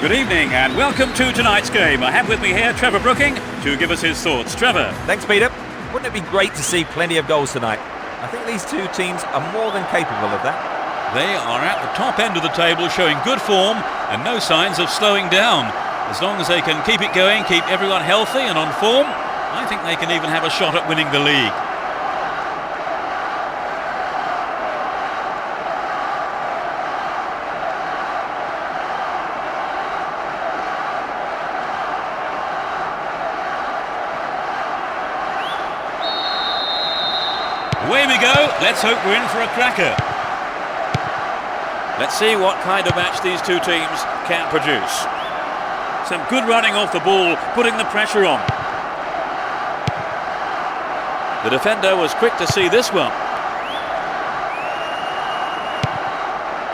Good evening and welcome to tonight's game. I have with me here Trevor Brooking to give us his thoughts. Trevor. Thanks, Peter. Wouldn't it be great to see plenty of goals tonight? I think these two teams are more than capable of that. They are at the top end of the table, showing good form and no signs of slowing down. As long as they can keep it going, keep everyone healthy and on form, I think they can even have a shot at winning the league. Away we go. Let's hope we're in for a cracker. Let's see what kind of match these two teams can produce. Some good running off the ball, putting the pressure on. The defender was quick to see this one.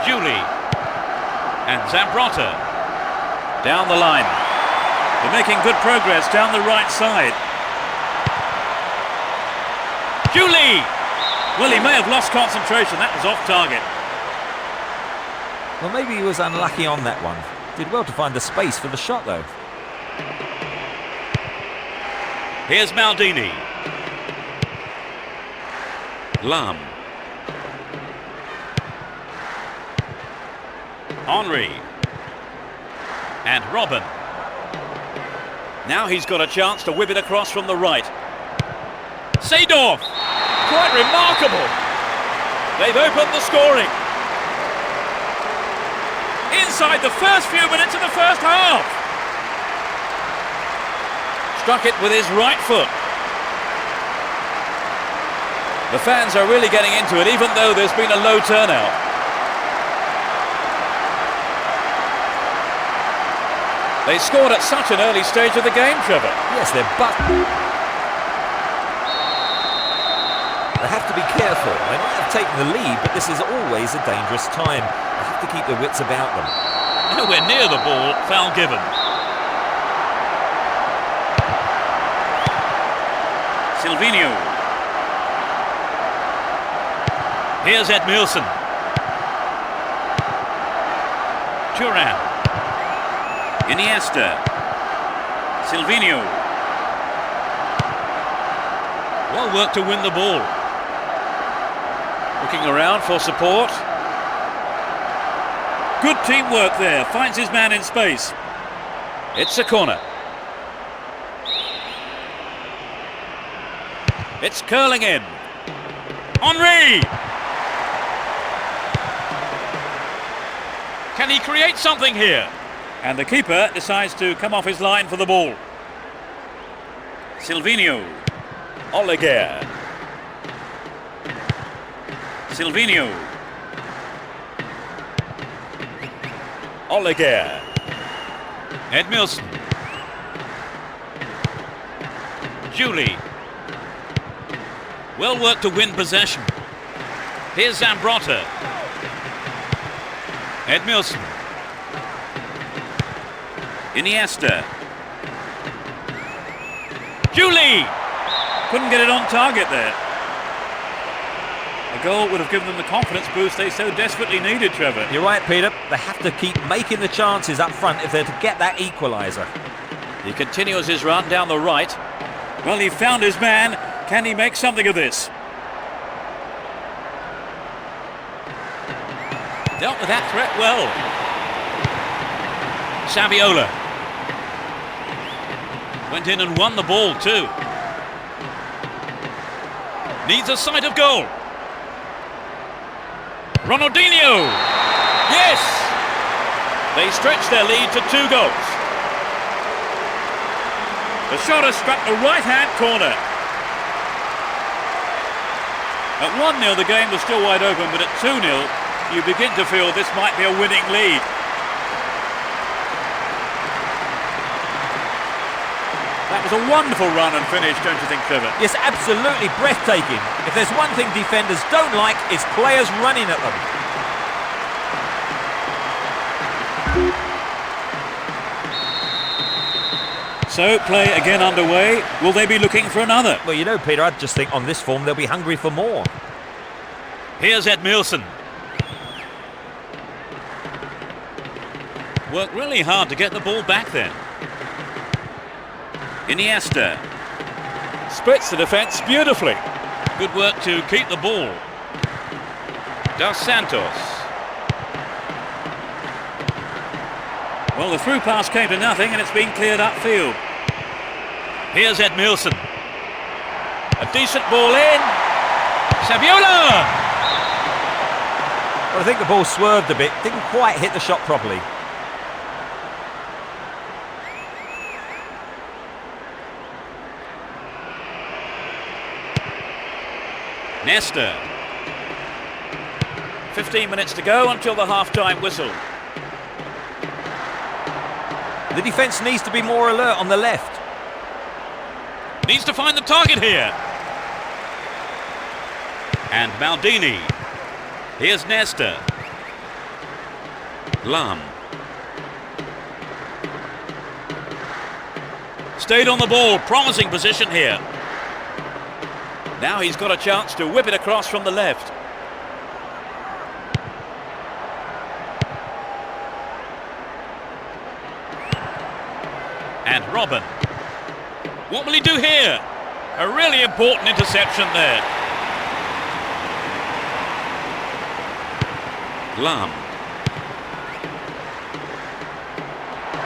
Julie and Zambrotta down the line. They're making good progress down the right side. Julie! Well, he may have lost concentration. That was off target. Well, maybe he was unlucky on that one. Did well to find the space for the shot, though. Here's Maldini. Lam. Henry. And Robin. Now he's got a chance to whip it across from the right. Seedorf! Quite remarkable! They've opened the scoring. Inside the first few minutes of the first half. Struck it with his right foot. The fans are really getting into it, even though there's been a low turnout. They scored at such an early stage of the game, Trevor. Yes, they're They have to be careful. They might have taken the lead, but this is always a dangerous time. They have to keep their wits about them. Nowhere near the ball, foul given. Silvinho. Here's Edmilson. Turan. Iniesta. Silvinho. Well worked to win the ball. Looking around for support. Good teamwork there. Finds his man in space. It's a corner. It's curling in. Henry! Can he create something here? And the keeper decides to come off his line for the ball. Silvinho. Oleguer. Silvinho. Oleguer. Edmilson. Julie. Well worked to win possession. Here's Zambrotta. Edmilson. Iniesta. Julie! Couldn't get it on target there. A goal would have given them the confidence boost they so desperately needed, Trevor. You're right, Peter. They have to keep making the chances up front if they're to get that equaliser. He continues his run down the right. Well, he found his man. Can he make something of this? Dealt with that threat well. Saviola. Went in and won the ball too. Needs a sight of goal. Ronaldinho! Yes! They stretch their lead to 2 goals. The shot has struck the right-hand corner. At 1-0 the game was still wide open, but at 2-0 you begin to feel this might be a winning lead. That was a wonderful run and finish, don't you think, Trevor? Yes, absolutely breathtaking. If there's one thing defenders don't like, it's players running at them. So, play again underway. Will they be looking for another? Well, you know, Peter, I just think on this form they'll be hungry for more. Here's Edmilson. Worked really hard to get the ball back then. Iniesta. Splits the defence beautifully. Good work to keep the ball. Dos Santos. Well, the through pass came to nothing and it's been cleared upfield. Here's Ed Milson. A decent ball in. Saviola! Well, I think the ball swerved a bit, didn't quite hit the shot properly. Nesta. 15 minutes to go until the half-time whistle. The defence needs to be more alert on the left. Needs to find the target here. And Maldini. Here's Nesta. Lam. Stayed on the ball, promising position here. Now he's got a chance to whip it across from the left. And Robin. What will he do here? A really important interception there. Lam.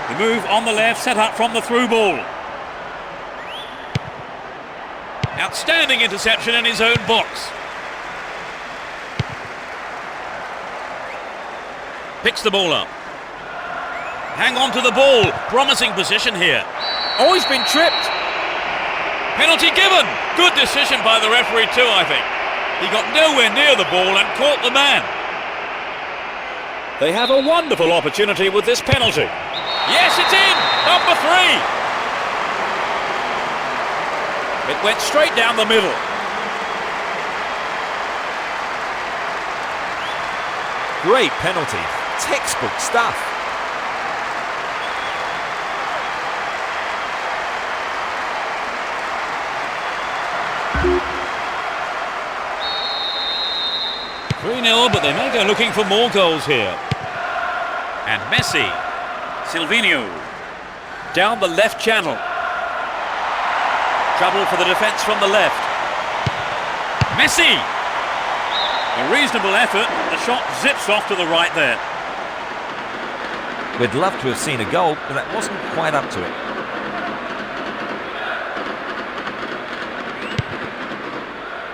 The move on the left, set up from the through ball. Outstanding interception in his own box. Picks the ball up. Hang on to the ball. Promising position here. Oh, he's been tripped. Penalty given. Good decision by the referee too, I think. He got nowhere near the ball and caught the man. They have a wonderful opportunity with this penalty. Yes, it's in! Number 3! It went straight down the middle. Great penalty. Textbook stuff. But they may go looking for more goals here. And Messi. Silvinho. Down the left channel. Trouble for the defence from the left. Messi! A reasonable effort. The shot zips off to the right there. We'd love to have seen a goal, but that wasn't quite up to it.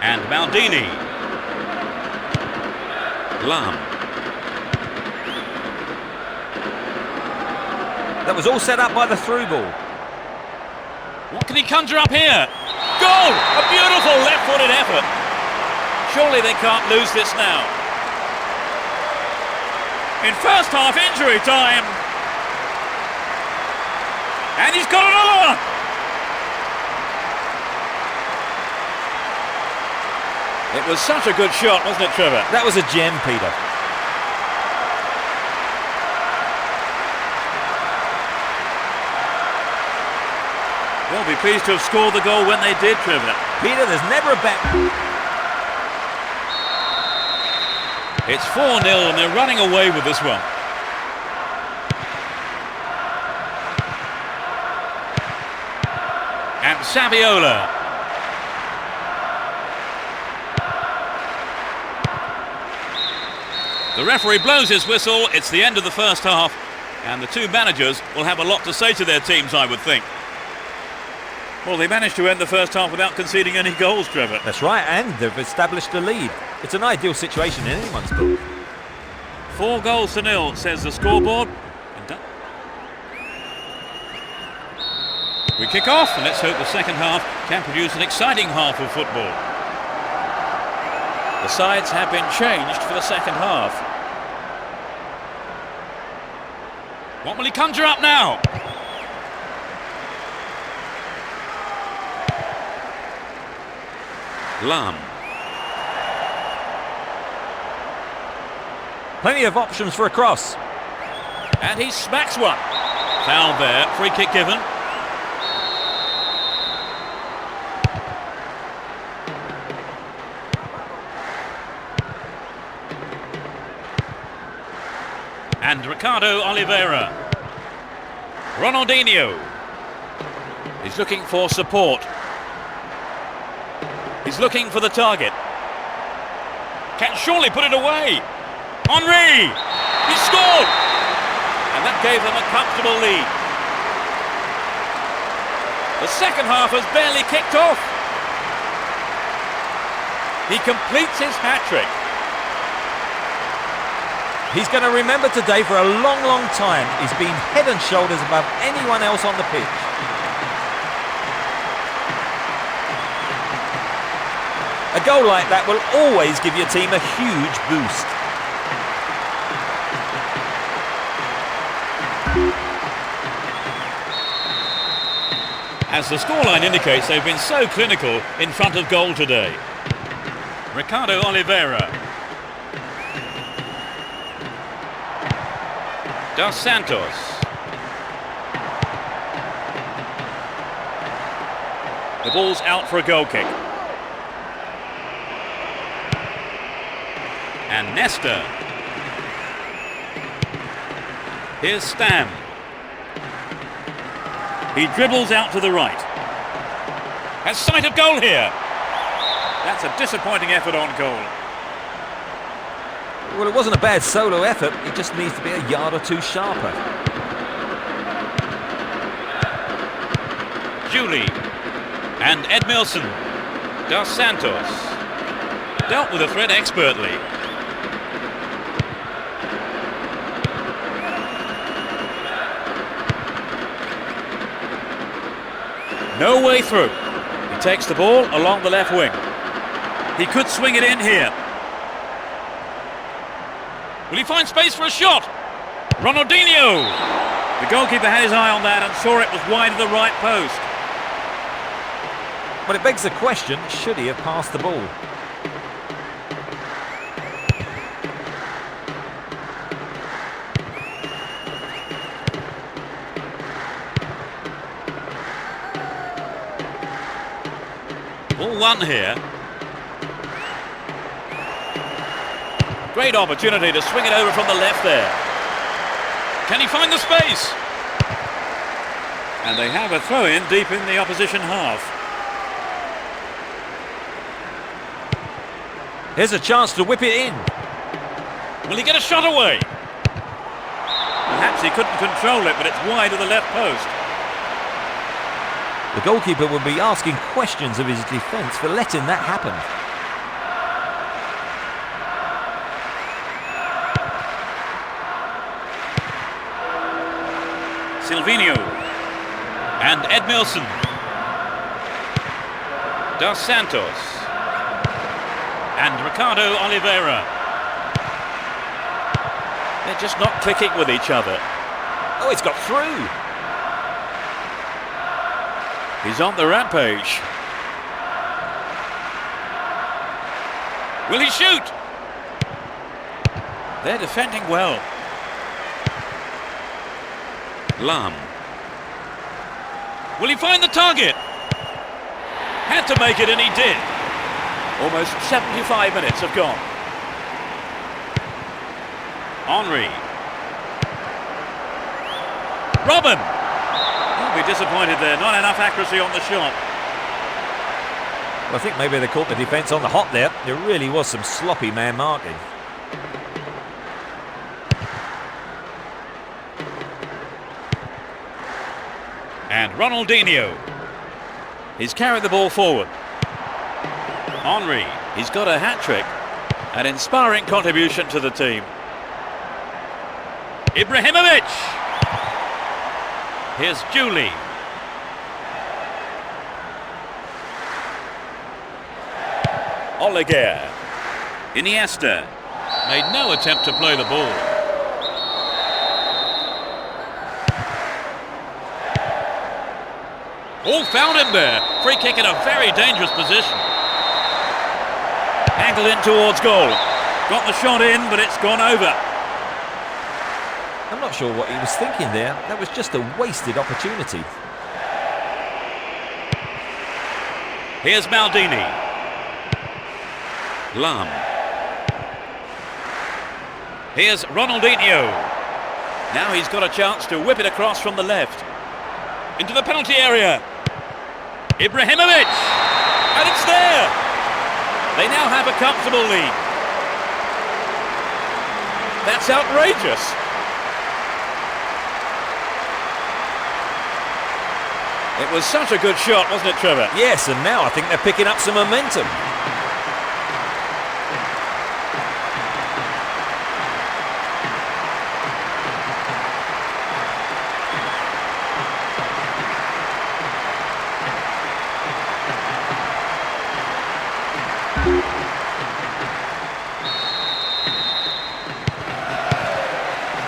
And Maldini. Lam. That was all set up by the through ball. What can he conjure up here? Goal! A beautiful left-footed effort. Surely they can't lose this now. In first half injury time. And he's got another one. It was such a good shot, wasn't it, Trevor? That was a gem, Peter. They'll be pleased to have scored the goal when they did, Trevor. Peter, there's never a bet. It's 4-0 and they're running away with this one. And Saviola. The referee blows his whistle. It's the end of the first half. And the two managers will have a lot to say to their teams, I would think. Well, they managed to end the first half without conceding any goals, Trevor. That's right, and they've established a lead. It's an ideal situation in anyone's book. 4-0 says the scoreboard. We kick off, and let's hope the second half can produce an exciting half of football. The sides have been changed for the second half. What will he conjure up now? Lam. Plenty of options for a cross. And he smacks one. Foul there, free kick given. And And Ricardo Oliveira. Ronaldinho. He's looking for support. He's looking for the target. Can surely put it away. Henry! He scored! And that gave them a comfortable lead. The second half has barely kicked off. He completes his hat-trick. He's going to remember today for a long, long time. He's been head and shoulders above anyone else on the pitch. A goal like that will always give your team a huge boost. As the scoreline indicates, they've been so clinical in front of goal today. Ricardo Oliveira. Dos Santos. The ball's out for a goal kick. And Nesta. Here's Stam. He dribbles out to the right. Has sight of goal here. That's a disappointing effort on goal. Well, it wasn't a bad solo effort. It just needs to be a yard or two sharper. Julie. And Edmilson. Dos Santos. Dealt with the threat expertly. No way through. He takes the ball along the left wing. He could swing it in here. Will he find space for a shot? Ronaldinho! The goalkeeper had his eye on that and saw it was wide of the right post. But it begs the question, should he have passed the ball? Ball one here. Great opportunity to swing it over from the left there. Can he find the space? And they have a throw-in deep in the opposition half. Here's a chance to whip it in. Will he get a shot away? Perhaps he couldn't control it, but it's wide of the left post. The goalkeeper will be asking questions of his defence for letting that happen. Silvinho and Edmilson. Dos Santos and Ricardo Oliveira. They're just not clicking with each other. Oh, it's got through. He's on the rampage. Will he shoot? They're defending well. Lam. Will he find the target? Had to make it and he did. Almost 75 minutes have gone. Henry. Robin. He'll be disappointed there. Not enough accuracy on the shot. Well, I think maybe they caught the defence on the hop there. There really was some sloppy man marking. And Ronaldinho. He's carried the ball forward. Henry. He's got a hat-trick. An inspiring contribution to the team. Ibrahimovic. Here's Julie. Oleguer. Iniesta. Made no attempt to play the ball. All found him there. Free kick in a very dangerous position. Angled in towards goal. Got the shot in, but it's gone over. I'm not sure what he was thinking there. That was just a wasted opportunity. Here's Maldini. Lam. Here's Ronaldinho. Now he's got a chance to whip it across from the left. Into the penalty area. Ibrahimovic! And it's there! They now have a comfortable lead. That's outrageous. It was such a good shot, wasn't it, Trevor? Yes, and now I think they're picking up some momentum.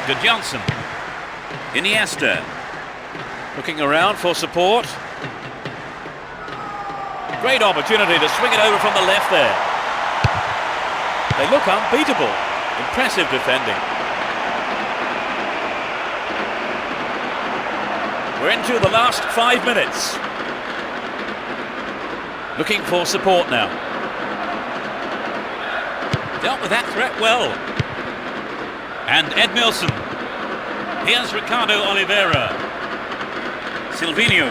Good Johnson. Iniesta. Looking around for support. Great opportunity to swing it over from the left there. They look unbeatable. Impressive defending. We're into the last 5 minutes. Looking for support now. Dealt with that threat well. And Edmilson. Here's Ricardo Oliveira. Silvinho.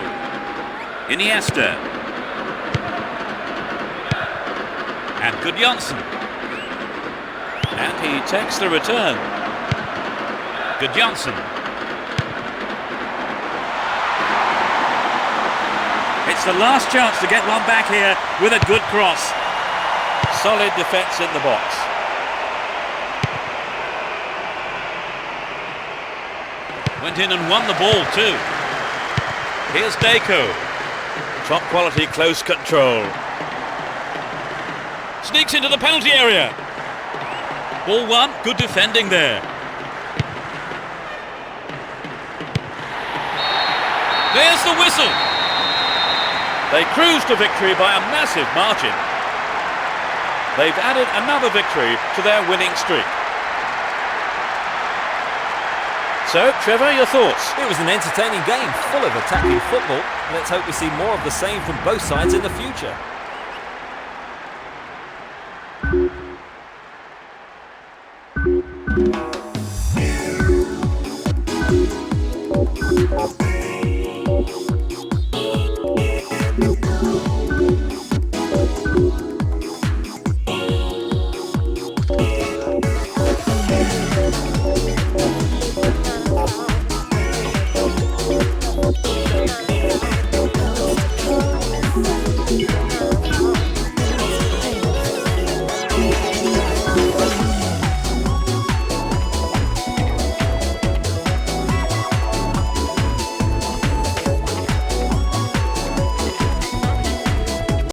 Iniesta. And Gudjonsson. And he takes the return. Gudjonsson. It's the last chance to get one back here with a good cross. Solid defence in the box. Went in and won the ball too. Here's Deco. Top quality close control. Sneaks into the penalty area. Ball won, good defending there. There's the whistle. They cruise to victory by a massive margin. They've added another victory to their winning streak. So, Trevor, your thoughts? It was an entertaining game, full of attacking football. Let's hope we see more of the same from both sides in the future.